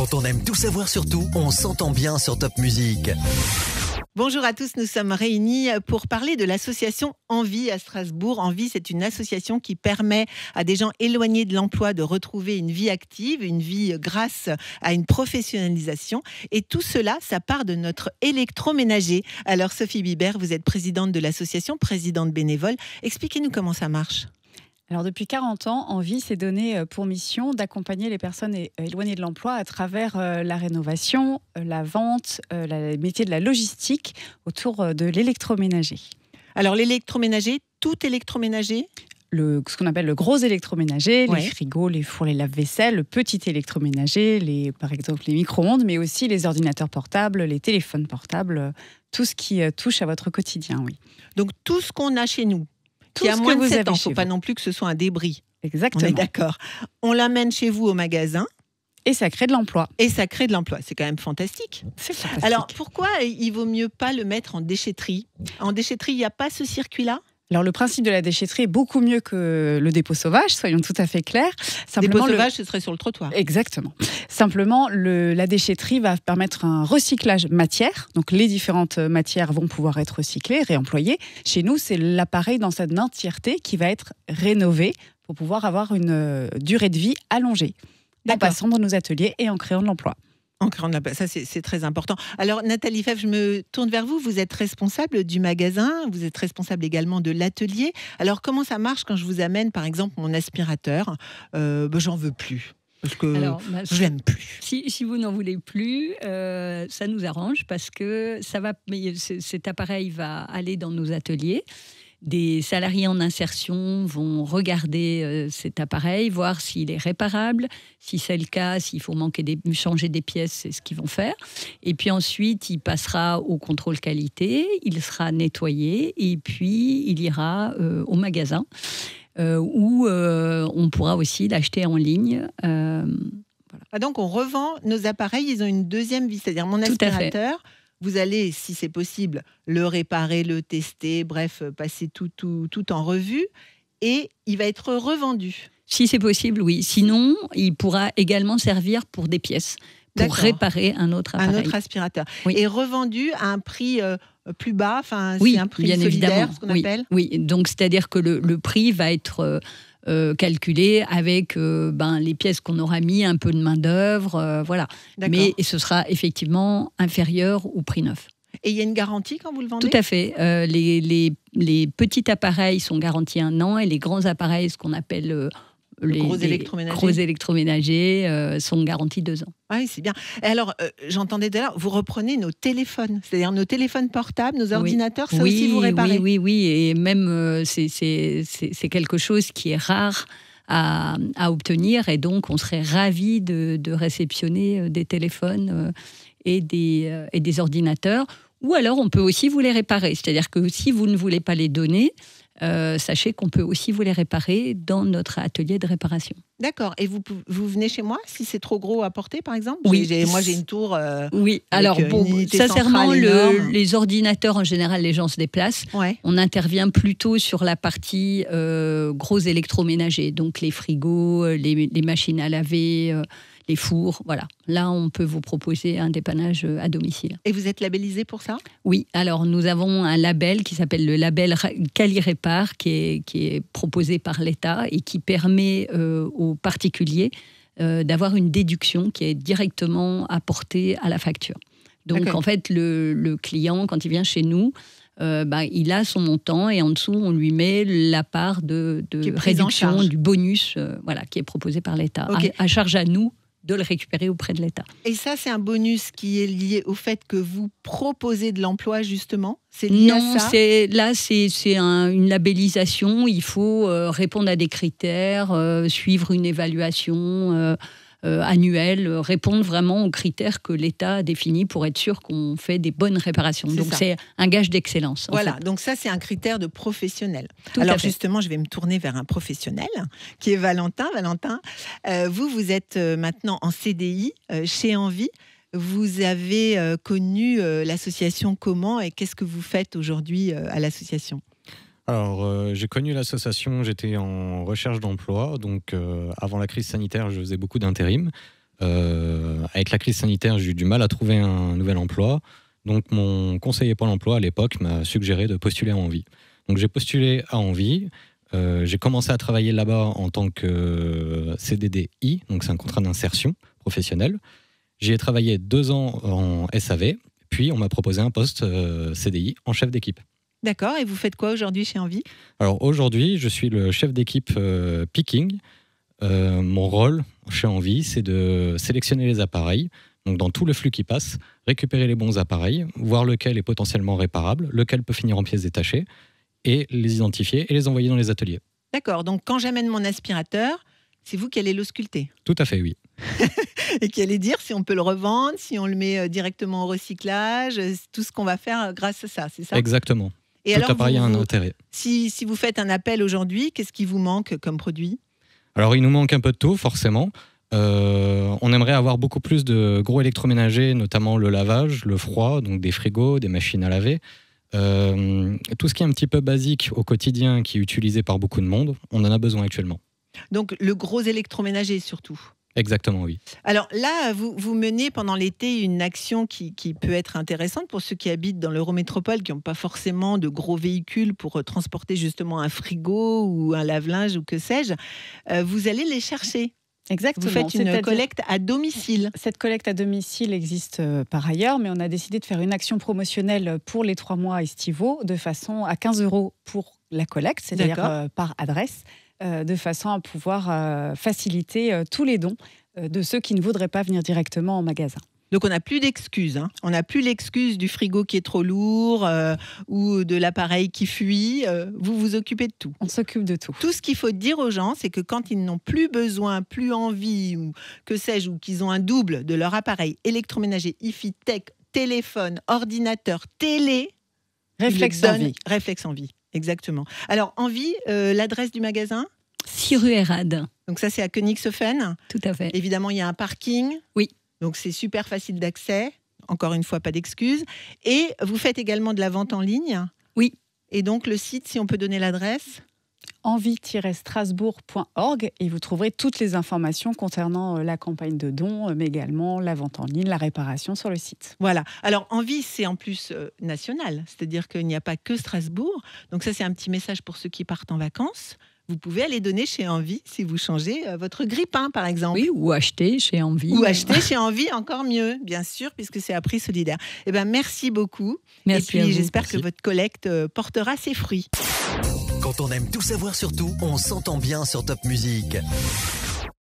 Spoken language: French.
Quand on aime tout savoir sur tout, on s'entend bien sur Top Music. Bonjour à tous, nous sommes réunis pour parler de l'association Envie à Strasbourg. Envie, c'est une association qui permet à des gens éloignés de l'emploi de retrouver une vie active, une vie grâce à une professionnalisation. Et tout cela, ça part de notre électroménager. Alors Sophie Bibert, vous êtes présidente de l'association, présidente bénévole. Expliquez-nous comment ça marche. Alors depuis 40 ans, Envie s'est donné pour mission d'accompagner les personnes éloignées de l'emploi à travers la rénovation, la vente, le métier de la logistique autour de l'électroménager. Alors l'électroménager, tout électroménager ? Ce qu'on appelle le gros électroménager, Ouais. les frigos, les fours, les lave-vaisselle, le petit électroménager, par exemple les micro-ondes, mais aussi les ordinateurs portables, les téléphones portables, tout ce qui touche à votre quotidien, oui. Donc tout ce qu'on a chez nous, Tout qui a ce moins que de vous 7 avez ans, il ne chez faut pas vous. non plus que ce soit un débris. On Exactement. est d'accord. On l'amène chez vous au magasin Et ça crée de l'emploi. et ça crée de l'emploi. C'est quand même fantastique. C'est fantastique. Alors pourquoi il vaut mieux pas le mettre en déchetterie ? En déchetterie, il n'y a pas ce circuit-là ? Alors, le principe de la déchetterie est beaucoup mieux que le dépôt sauvage, soyons tout à fait clairs. Dépôt sauvage, ce serait sur le trottoir. Exactement. Simplement, la déchetterie va permettre un recyclage matière. Donc, les différentes matières vont pouvoir être recyclées, réemployées. Chez nous, c'est l'appareil dans sa entièreté qui va être rénové pour pouvoir avoir une durée de vie allongée, en D'accord. passant dans nos ateliers et en créant de l'emploi. Ça, c'est très important. Alors, Nathalie Fèvre, je me tourne vers vous. Vous êtes responsable du magasin, vous êtes responsable également de l'atelier. Alors, comment ça marche quand je vous amène, par exemple, mon aspirateur ? J'en veux plus. Parce que je l'aime plus. Si vous n'en voulez plus, ça nous arrange parce que cet appareil va aller dans nos ateliers. Des salariés en insertion vont regarder cet appareil, voir s'il est réparable. Si c'est le cas, s'il faut changer des pièces, c'est ce qu'ils vont faire. Et puis ensuite, il passera au contrôle qualité, il sera nettoyé et puis il ira au magasin où on pourra aussi l'acheter en ligne. Voilà. Ah, donc, on revend nos appareils, ils ont une deuxième vie. C'est-à-dire, mon Tout à fait. aspirateur, vous allez, si c'est possible, le réparer, le tester, bref, passer tout en revue. Et il va être revendu. Si c'est possible, oui. Sinon, il pourra également servir pour des pièces, pour D'accord. réparer un autre appareil. Un autre aspirateur. Oui. Et revendu à un prix plus bas, enfin, Oui, c'est un prix bien solidaire, évidemment. ce qu'on Oui, appelle. oui, donc c'est-à-dire que le prix va être calculé avec les pièces qu'on aura mis, un peu de main-d'œuvre, voilà. D'accord. Mais ce sera effectivement inférieur au prix neuf. Et il y a une garantie quand vous le vendez ? Tout à fait. Les petits appareils sont garantis 1 an et les grands appareils, ce qu'on appelle les gros électroménagers. gros électroménagers, sont garantis 2 ans. Oui, c'est bien. Et alors, j'entendais d'ailleurs, vous reprenez nos téléphones, c'est-à-dire nos téléphones portables, nos ordinateurs, ça aussi vous réparez ? Oui. Et même, c'est quelque chose qui est rare à obtenir. Et donc, on serait ravis de réceptionner des téléphones et des ordinateurs. Ou alors, on peut aussi vous les réparer. C'est-à-dire que si vous ne voulez pas les donner, sachez qu'on peut aussi vous les réparer dans notre atelier de réparation. D'accord. Et vous venez chez moi si c'est trop gros à porter, par exemple ? Oui. Moi, j'ai une tour. Oui, avec alors une unité sincèrement, centrale énorme. les ordinateurs, en général, les gens se déplacent. Ouais. On intervient plutôt sur la partie gros électroménager, donc les frigos, les machines à laver, les fours, voilà. Là, on peut vous proposer un dépannage à domicile. Et vous êtes labellisé pour ça ? Oui, alors nous avons un label qui s'appelle le label Quali-Répar, qui est proposé par l'État et qui permet aux particuliers d'avoir une déduction qui est directement apportée à la facture. Donc, D'accord. en fait, le client, quand il vient chez nous, il a son montant et en dessous, on lui met la part de Qui est prise en réduction charge. du bonus qui est proposé par l'État. Ok. À charge à nous de le récupérer auprès de l'État. Et ça, c'est un bonus qui est lié au fait que vous proposez de l'emploi, justement ? C'est lié Non, à ça ? c'est une labellisation. Il faut répondre à des critères, suivre une évaluation annuelle, répondre vraiment aux critères que l'État a définis pour être sûr qu'on fait des bonnes réparations. C'est Donc ça. c'est un gage d'excellence. en Voilà, fait. donc ça, c'est un critère de professionnel. Tout à Alors fait. justement, je vais me tourner vers un professionnel, qui est Valentin. Valentin, vous êtes maintenant en CDI chez Envie. Vous avez connu l'association comment et qu'est-ce que vous faites aujourd'hui à l'association ? Alors, j'ai connu l'association, j'étais en recherche d'emploi. Donc, avant la crise sanitaire, je faisais beaucoup d'intérim. Avec la crise sanitaire, j'ai eu du mal à trouver un nouvel emploi. Donc mon conseiller Pôle emploi à l'époque m'a suggéré de postuler à Envie. Donc j'ai postulé à Envie. J'ai commencé à travailler là-bas en tant que CDDI, donc c'est un contrat d'insertion professionnelle. J'y ai travaillé 2 ans en SAV, puis on m'a proposé un poste CDI en chef d'équipe. D'accord, et vous faites quoi aujourd'hui chez Envie? Alors aujourd'hui, je suis le chef d'équipe picking. Mon rôle chez Envie, c'est de sélectionner les appareils, donc dans tout le flux qui passe, récupérer les bons appareils, voir lequel est potentiellement réparable, lequel peut finir en pièces détachées, et les identifier et les envoyer dans les ateliers. D'accord, donc quand j'amène mon aspirateur, c'est vous qui allez l'ausculter Tout à fait, oui. et qui allez dire si on peut le revendre, si on le met directement au recyclage, tout ce qu'on va faire grâce à ça, c'est ça? Exactement. Et Tout alors, appareil a un intérêt. si vous faites un appel aujourd'hui, qu'est-ce qui vous manque comme produit? Alors, il nous manque un peu de tout, forcément. On aimerait avoir beaucoup plus de gros électroménagers, notamment le lavage, le froid, donc des frigos, des machines à laver. Tout ce qui est un petit peu basique au quotidien, qui est utilisé par beaucoup de monde, on en a besoin actuellement. Donc le gros électroménager surtout. Exactement, oui. Alors là, vous menez pendant l'été une action qui peut être intéressante pour ceux qui habitent dans l'Eurométropole, qui n'ont pas forcément de gros véhicules pour transporter justement un frigo ou un lave-linge ou que sais-je. Vous allez les chercher. Exactement. Vous faites une collecte à domicile. Cette collecte à domicile existe par ailleurs, mais on a décidé de faire une action promotionnelle pour les 3 mois estivaux de façon à 15 € pour la collecte, c'est-à-dire par adresse, de façon à pouvoir faciliter tous les dons de ceux qui ne voudraient pas venir directement en magasin. Donc on n'a plus d'excuses. Hein. On n'a plus l'excuse du frigo qui est trop lourd ou de l'appareil qui fuit. Vous vous occupez de tout. On s'occupe de tout. Tout ce qu'il faut dire aux gens, c'est que quand ils n'ont plus besoin, plus envie, ou que sais-je, ou qu'ils ont un double de leur appareil électroménager, hi-fi, tech, téléphone, ordinateur, télé, Réflexe Envie. Réflexe Envie, exactement. Alors Envie, l'adresse du magasin? 6 rue Erad. Donc ça, c'est à Königshofen. Tout à fait. Évidemment, il y a un parking. Oui. Donc, c'est super facile d'accès. Encore une fois, pas d'excuses. Et vous faites également de la vente en ligne? Oui. Et donc, le site, si on peut donner l'adresse? envie-strasbourg.org et vous trouverez toutes les informations concernant la campagne de dons, mais également la vente en ligne, la réparation sur le site. Voilà. Alors, Envie, c'est en plus national. C'est-à-dire qu'il n'y a pas que Strasbourg. Donc, ça, c'est un petit message pour ceux qui partent en vacances. Vous pouvez aller donner chez Envie si vous changez votre grille-pain, par exemple. Oui, ou acheter chez Envie. Ou acheter chez Envie, encore mieux, bien sûr, puisque c'est à prix solidaire. Eh ben, merci beaucoup. Merci. Et puis, j'espère que votre collecte portera ses fruits. Quand on aime tout savoir sur tout, on s'entend bien sur Top Music.